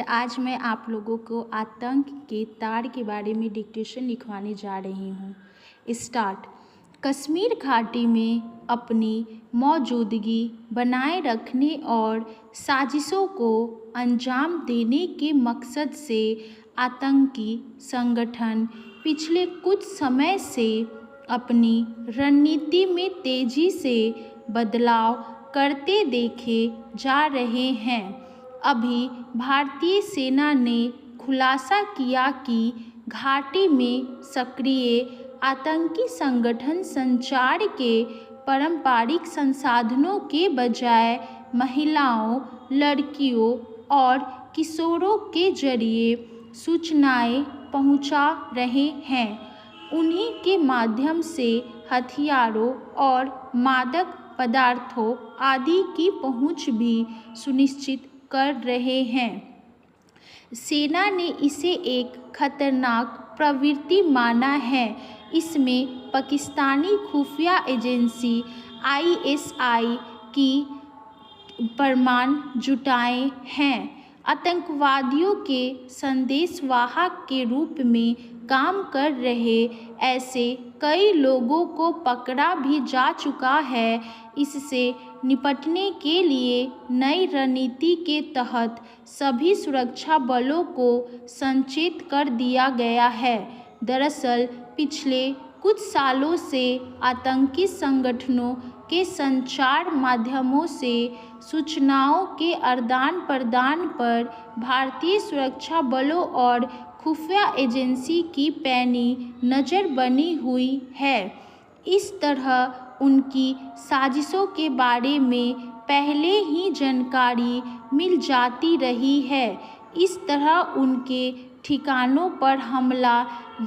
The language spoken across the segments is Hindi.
आज मैं आप लोगों को आतंक के तार के बारे में डिक्टेशन लिखवाने जा रही हूँ। स्टार्ट। कश्मीर घाटी में अपनी मौजूदगी बनाए रखने और साजिशों को अंजाम देने के मकसद से आतंकी संगठन पिछले कुछ समय से अपनी रणनीति में तेज़ी से बदलाव करते देखे जा रहे हैं। अभी भारतीय सेना ने खुलासा किया कि घाटी में सक्रिय आतंकी संगठन संचार के पारंपरिक संसाधनों के बजाय महिलाओं, लड़कियों और किशोरों के जरिए सूचनाएं पहुंचा रहे हैं। उन्हीं के माध्यम से हथियारों और मादक पदार्थों आदि की पहुंच भी सुनिश्चित कर रहे हैं। सेना ने इसे एक खतरनाक प्रवृत्ति माना है। इसमें पाकिस्तानी खुफिया एजेंसी ISI की प्रमाण जुटाए हैं। आतंकवादियों के संदेशवाहक के रूप में काम कर रहे ऐसे कई लोगों को पकड़ा भी जा चुका है। इससे निपटने के लिए नई रणनीति के तहत सभी सुरक्षा बलों को संचेत कर दिया गया है। दरअसल पिछले कुछ सालों से आतंकी संगठनों के संचार माध्यमों से सूचनाओं के आदान प्रदान पर भारतीय सुरक्षा बलों और खुफिया एजेंसी की पैनी नज़र बनी हुई है। इस तरह उनकी साजिशों के बारे में पहले ही जानकारी मिल जाती रही है। इस तरह उनके ठिकानों पर हमला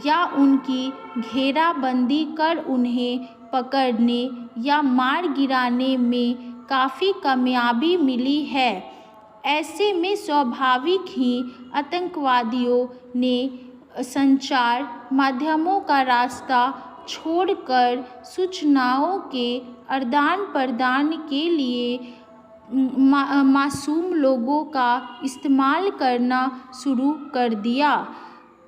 या उनकी घेराबंदी कर उन्हें पकड़ने या मार गिराने में काफ़ी कामयाबी मिली है। ऐसे में स्वाभाविक ही आतंकवादियों ने संचार माध्यमों का रास्ता छोड़कर सूचनाओं के आदान प्रदान के लिए मासूम लोगों का इस्तेमाल करना शुरू कर दिया।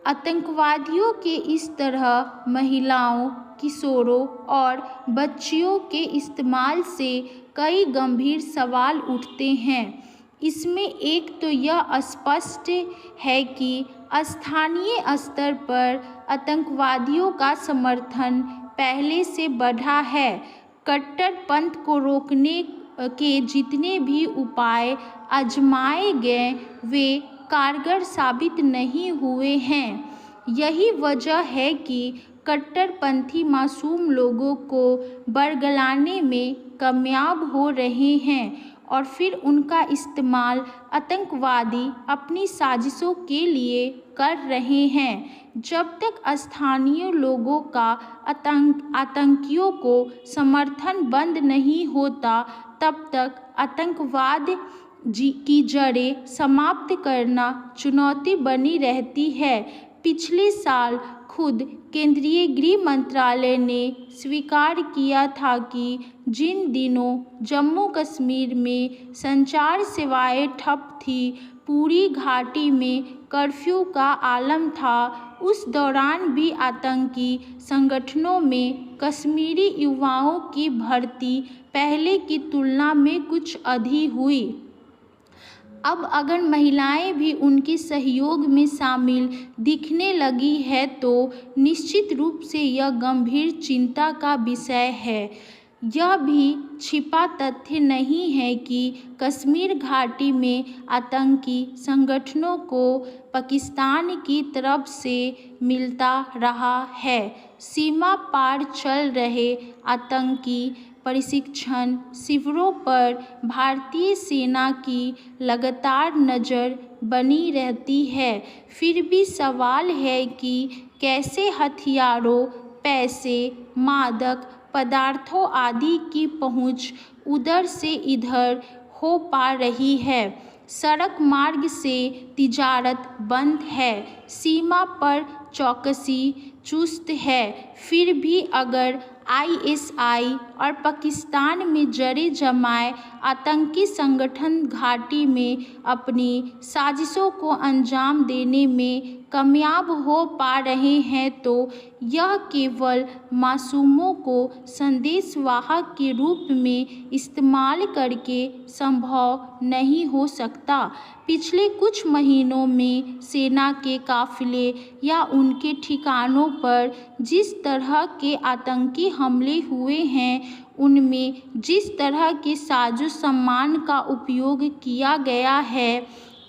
आतंकवादियों के इस तरह महिलाओं, किशोरों और बच्चियों के इस्तेमाल से कई गंभीर सवाल उठते हैं। इसमें एक तो यह स्पष्ट है कि स्थानीय स्तर पर आतंकवादियों का समर्थन पहले से बढ़ा है। कट्टरपंथ को रोकने के जितने भी उपाय आजमाए गए वे कारगर साबित नहीं हुए हैं। यही वजह है कि कट्टरपंथी मासूम लोगों को बरगलाने में कामयाब हो रहे हैं और फिर उनका इस्तेमाल आतंकवादी अपनी साजिशों के लिए कर रहे हैं। जब तक स्थानीय लोगों का आतंकियों को समर्थन बंद नहीं होता तब तक आतंकवाद की जड़ें समाप्त करना चुनौती बनी रहती है। पिछले साल खुद केंद्रीय गृह मंत्रालय ने स्वीकार किया था कि जिन दिनों जम्मू कश्मीर में संचार सेवाएं ठप थी, पूरी घाटी में कर्फ्यू का आलम था, उस दौरान भी आतंकी संगठनों में कश्मीरी युवाओं की भर्ती पहले की तुलना में कुछ अधिक हुई। अब अगर महिलाएं भी उनके सहयोग में शामिल दिखने लगी है तो निश्चित रूप से यह गंभीर चिंता का विषय है। यह भी छिपा तथ्य नहीं है कि कश्मीर घाटी में आतंकी संगठनों को पाकिस्तान की तरफ से मिलता रहा है। सीमा पार चल रहे आतंकी प्रशिक्षण शिविरों पर भारतीय सेना की लगातार नज़र बनी रहती है। फिर भी सवाल है कि कैसे हथियारों, पैसे, मादक पदार्थों आदि की पहुंच उधर से इधर हो पा रही है। सड़क मार्ग से तिजारत बंद है, सीमा पर चौकसी चुस्त है। फिर भी अगर ISI और पाकिस्तान में जड़ें जमाए आतंकी संगठन घाटी में अपनी साजिशों को अंजाम देने में कामयाब हो पा रहे हैं, तो यह केवल मासूमों को संदेशवाहक के रूप में इस्तेमाल करके संभव नहीं हो सकता। पिछले कुछ महीनों में सेना के काफिले या उनके ठिकानों पर जिस तरह के आतंकी हमले हुए हैं, उनमें जिस तरह के साजो सामान का उपयोग किया गया है,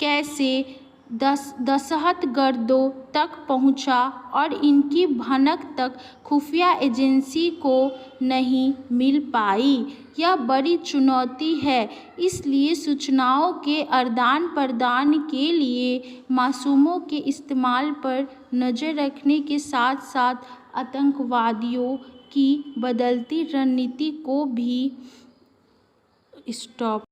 कैसे दहशतगर्दों तक पहुंचा और इनकी भनक तक खुफिया एजेंसी को नहीं मिल पाई, यह बड़ी चुनौती है। इसलिए सूचनाओं के आदान प्रदान के लिए मासूमों के इस्तेमाल पर नज़र रखने के साथ साथ आतंकवादियों की बदलती रणनीति को भी स्टॉप